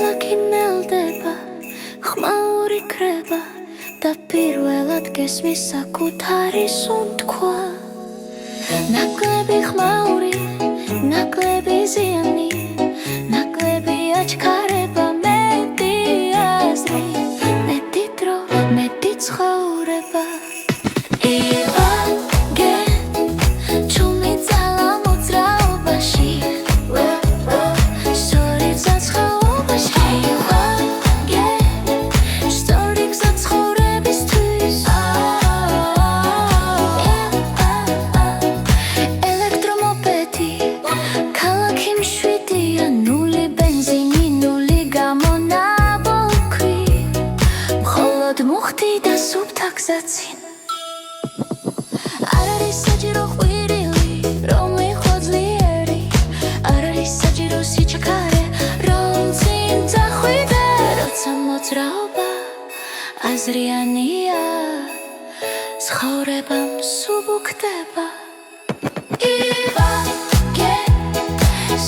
ქალაქი ნელდება, ხმაური კრება და პირველად გესმის საკუთარი სუნთქვა. ნაკლები ხმაური, ნაკლები ზიანი, ნაკლები აჩქარება, მეტი აზრი, მეტი დრო, მეტი ცხოვრება. მუხტი და სუფთა გზაცინ არ არის საჭირო ხვირილი, რომ იყო ძლიერი, არ არის საჭირო სიჩქარე, რომ წინ წახვიდე, როცა მოძრაობა აზრიანია, ცხოვრებამ სუბუქდება.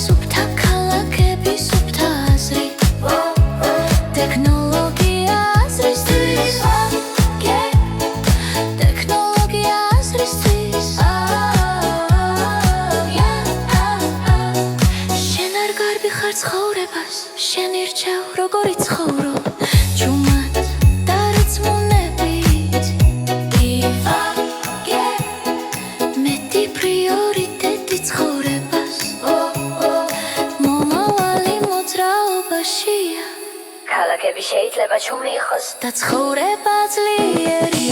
სუფთა ქალაქები, სუფთა აზრი, ტექნოლოგია აზრისთვის, ტექნოლოგია აზრისთვის. შენ არ გარბი ხარ ცხოვრებას, შენ ირჩევ როგორი ცხოვრო, ჯუმად და რწმუნებით. მეტი პრიორიტეტი ცხოვრებას, მომავალი მოძრაობაშია. ქალაქები შეიძლება ჩუმი იყოს და ცხოვრება ძლიერი.